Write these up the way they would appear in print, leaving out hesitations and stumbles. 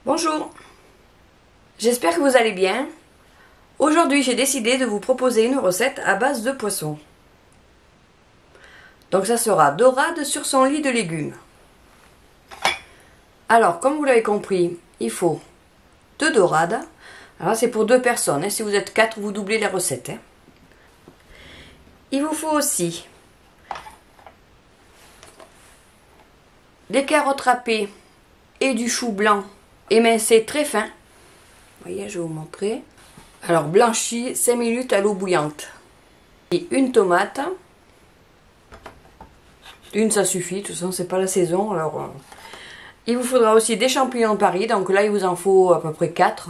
Bonjour, j'espère que vous allez bien. Aujourd'hui, j'ai décidé de vous proposer une recette à base de poisson. Donc ça sera dorade sur son lit de légumes. Alors, comme vous l'avez compris, il faut 2 dorades. Alors c'est pour 2 personnes, hein. Si vous êtes 4, vous doublez la recette. Hein. Il vous faut aussi des carottes râpées et du chou blanc émincé très fin. Vous voyez, je vais vous montrer. Alors blanchi 5 minutes à l'eau bouillante. Et une tomate. Une ça suffit, de toute façon c'est pas la saison. Alors il vous faudra aussi des champignons de Paris. Donc là il vous en faut à peu près 4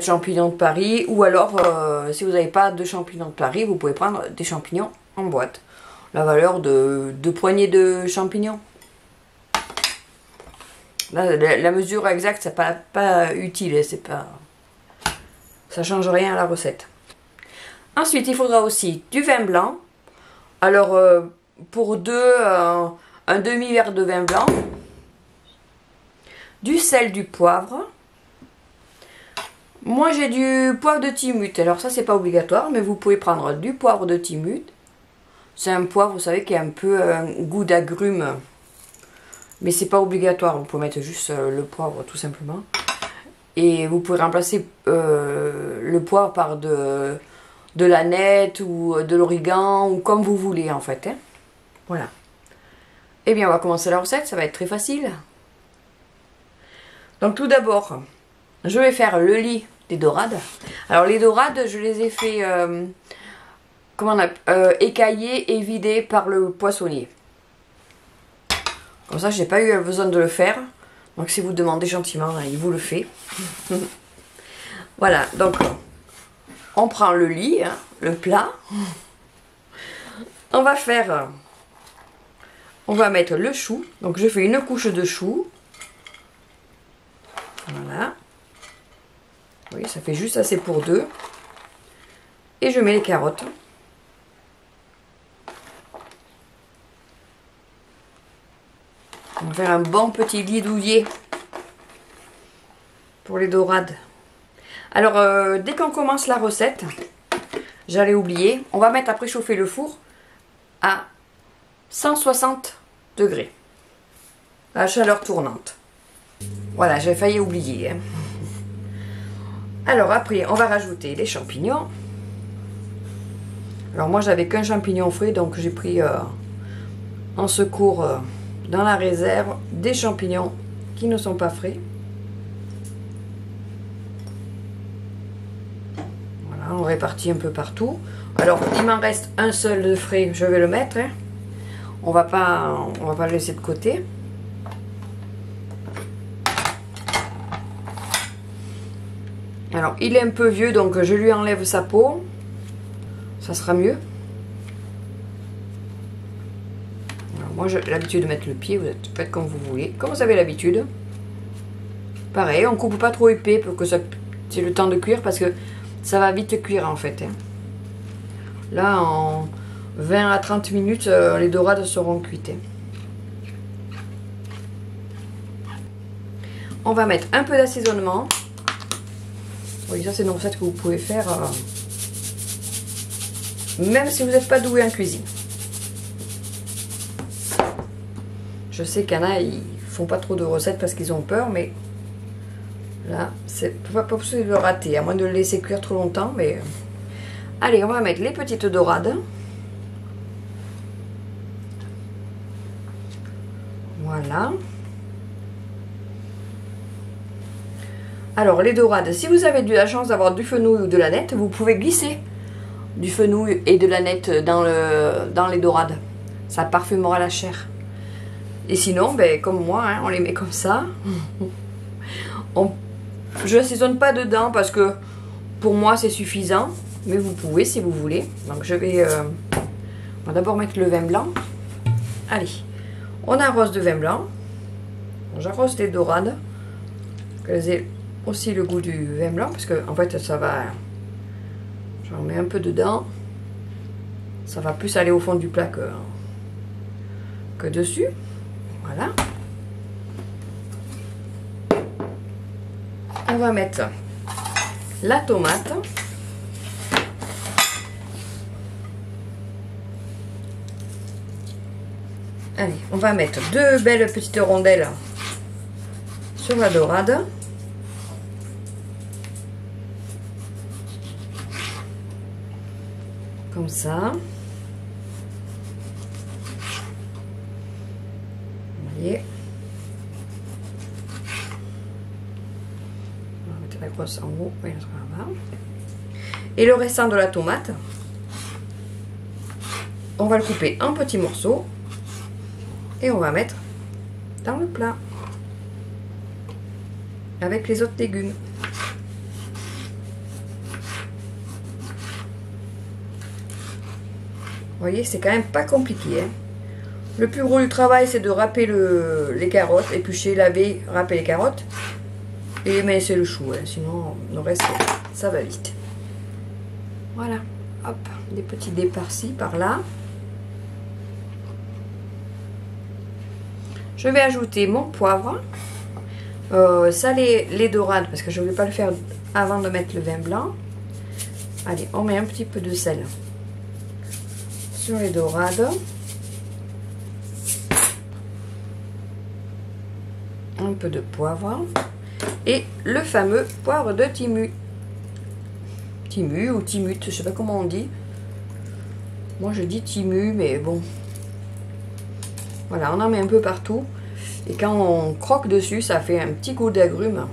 champignons de Paris. Ou alors si vous n'avez pas de champignons de Paris, vous pouvez prendre des champignons en boîte. La valeur de 2 poignées de champignons. Là, la mesure exacte, c'est pas utile, c'est pas, ça change rien à la recette. Ensuite, il faudra aussi du vin blanc. Alors, pour 2, un demi-verre de vin blanc, du sel, du poivre. Moi, j'ai du poivre de Timut. Alors ça, c'est pas obligatoire, mais vous pouvez prendre du poivre de Timut. C'est un poivre, vous savez, qui a un peu un goût d'agrumes. Mais c'est pas obligatoire, vous pouvez mettre juste le poivre tout simplement. Et vous pouvez remplacer le poivre par de l'aneth ou de l'origan ou comme vous voulez en fait. Hein. Voilà. Et bien on va commencer la recette, ça va être très facile. Donc tout d'abord, je vais faire le lit des dorades. Alors les dorades, je les ai fait écailler et vider par le poissonnier. Comme ça, je n'ai pas eu besoin de le faire. Donc, si vous demandez gentiment, il vous le fait. Voilà, donc, on prend le lit, hein, le plat. On va mettre le chou. Donc, je fais une couche de chou. Voilà. Oui, ça fait juste assez pour 2. Et je mets les carottes. On va faire un bon petit lit douillet pour les dorades. Alors, dès qu'on commence la recette, j'allais oublier, on va mettre à préchauffer le four à 160 degrés, à chaleur tournante. Voilà, j'ai failli oublier. Hein. Alors après, on va rajouter les champignons. Alors moi, j'avais qu'un champignon frais, donc j'ai pris en secours... dans la réserve des champignons qui ne sont pas frais. Voilà, on répartit un peu partout. Alors, il m'en reste un seul de frais, je vais le mettre. Hein. On va pas le laisser de côté. Alors, il est un peu vieux, donc je lui enlève sa peau. Ça sera mieux. Moi j'ai l'habitude de mettre le pied, vous faites comme vous voulez, comme vous avez l'habitude. Pareil, on coupe pas trop épais pour que ça c'est le temps de cuire parce que ça va vite cuire en fait. Hein. Là en 20 à 30 minutes, les dorades seront cuites. Hein. On va mettre un peu d'assaisonnement. Oui, ça c'est une recette que vous pouvez faire même si vous n'êtes pas doué en cuisine. Je sais qu'il y en a, ils font pas trop de recettes parce qu'ils ont peur, mais là, c'est pas possible de rater, à moins de le laisser cuire trop longtemps, mais... Allez, on va mettre les petites dorades. Voilà. Alors, les dorades, si vous avez de la chance d'avoir du fenouil ou de l'aneth, vous pouvez glisser du fenouil et de l'aneth dans les dorades. Ça parfumera la chair. Et sinon, ben, comme moi, hein, on les met comme ça. Je n'assaisonne pas dedans parce que pour moi c'est suffisant. Mais vous pouvez si vous voulez. Donc je vais on va d'abord mettre le vin blanc. Allez, on arrose de vin blanc. J'arrose les dorades. Qu'elles aient aussi le goût du vin blanc. Parce que en fait ça va... J'en mets un peu dedans. Ça va plus aller au fond du plat que dessus. Voilà. on va mettre la tomate. Allez, on va mettre 2 belles petites rondelles sur la dorade. Comme ça. Vous voyez. On va mettre la grosse en haut et l'autre en bas. Et le restant de la tomate, on va le couper en petits morceaux. Et on va mettre dans le plat avec les autres légumes. Vous voyez, c'est quand même pas compliqué. Hein. Le plus gros du travail, c'est de râper les carottes, éplucher, laver, râper les carottes et émincer le chou. Hein. Sinon, le reste, ça va vite. Voilà, hop, des petits dés par-ci, par-là. Je vais ajouter mon poivre, saler les dorades parce que je ne vais pas le faire avant de mettre le vin blanc. Allez, on met un petit peu de sel sur les dorades. Un peu de poivre et le fameux poivre de Timu. Timu ou Timut, je ne sais pas comment on dit. Moi je dis Timu, mais bon. Voilà, on en met un peu partout. Et quand on croque dessus, ça fait un petit goût d'agrumes.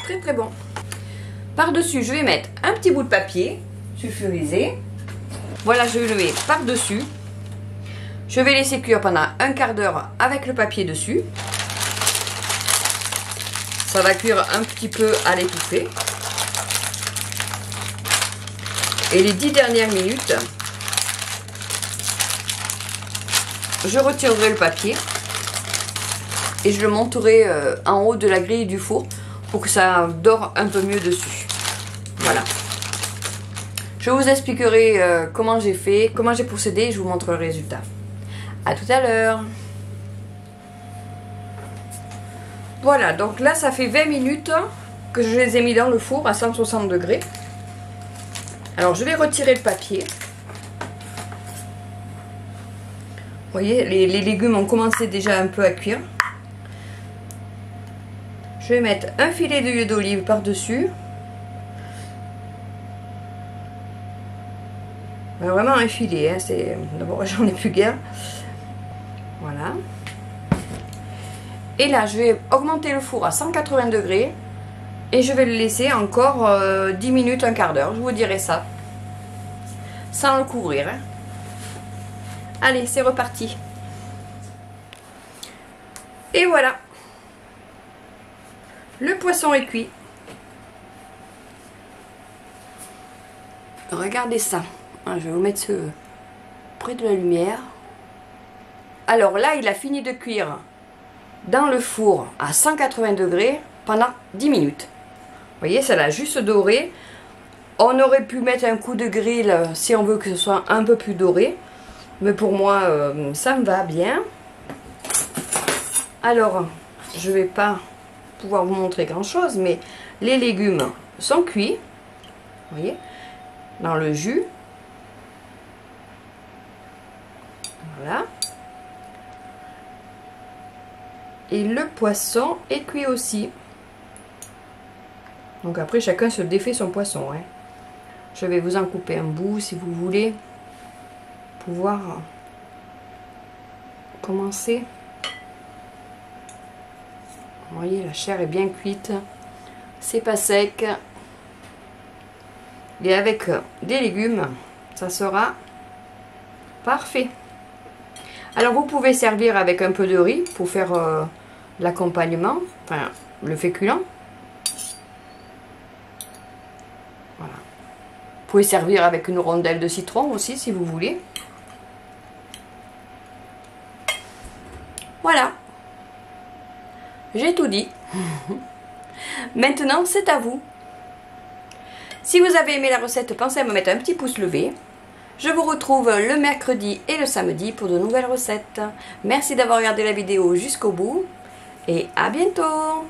Très très bon. Par-dessus, je vais mettre un petit bout de papier sulfurisé. Voilà, je le mets par-dessus. Je vais laisser cuire pendant un quart d'heure avec le papier dessus. Ça va cuire un petit peu à l'étouffer. Et les 10 dernières minutes, je retirerai le papier et je le monterai en haut de la grille du four pour que ça dore un peu mieux dessus. Voilà. Je vous expliquerai comment j'ai fait, comment j'ai procédé et je vous montre le résultat. À tout à l'heure. Voilà, donc là ça fait 20 minutes que je les ai mis dans le four à 160 degrés. Alors je vais retirer le papier. Vous voyez, les légumes ont commencé déjà un peu à cuire. Je vais mettre un filet d'huile d'olive par-dessus. Vraiment un filet, hein, d'abord j'en ai plus guère. Voilà. Et là, je vais augmenter le four à 180 degrés. Et je vais le laisser encore 10 minutes, un quart d'heure. Je vous dirai ça. Sans le couvrir. Hein. Allez, c'est reparti. Et voilà. Le poisson est cuit. Regardez ça. Je vais vous mettre ce près de la lumière. Alors là, il a fini de cuire dans le four à 180 degrés pendant 10 minutes. Vous voyez, ça l'a juste doré. On aurait pu mettre un coup de grill si on veut que ce soit un peu plus doré. Mais pour moi, ça me va bien. Alors, je ne vais pas pouvoir vous montrer grand chose, mais les légumes sont cuits. Vous voyez, dans le jus. Voilà. Et le poisson est cuit aussi. Donc après, chacun se défait son poisson. Hein. Je vais vous en couper un bout si vous voulez. Pouvoir commencer. Vous voyez, la chair est bien cuite. C'est pas sec. Et avec des légumes, ça sera parfait. Alors vous pouvez servir avec un peu de riz pour faire l'accompagnement, enfin le féculent. Voilà. Vous pouvez servir avec une rondelle de citron aussi si vous voulez. Voilà. J'ai tout dit. Maintenant, c'est à vous. Si vous avez aimé la recette, pensez à me mettre un petit pouce levé. Je vous retrouve le mercredi et le samedi pour de nouvelles recettes. Merci d'avoir regardé la vidéo jusqu'au bout et à bientôt.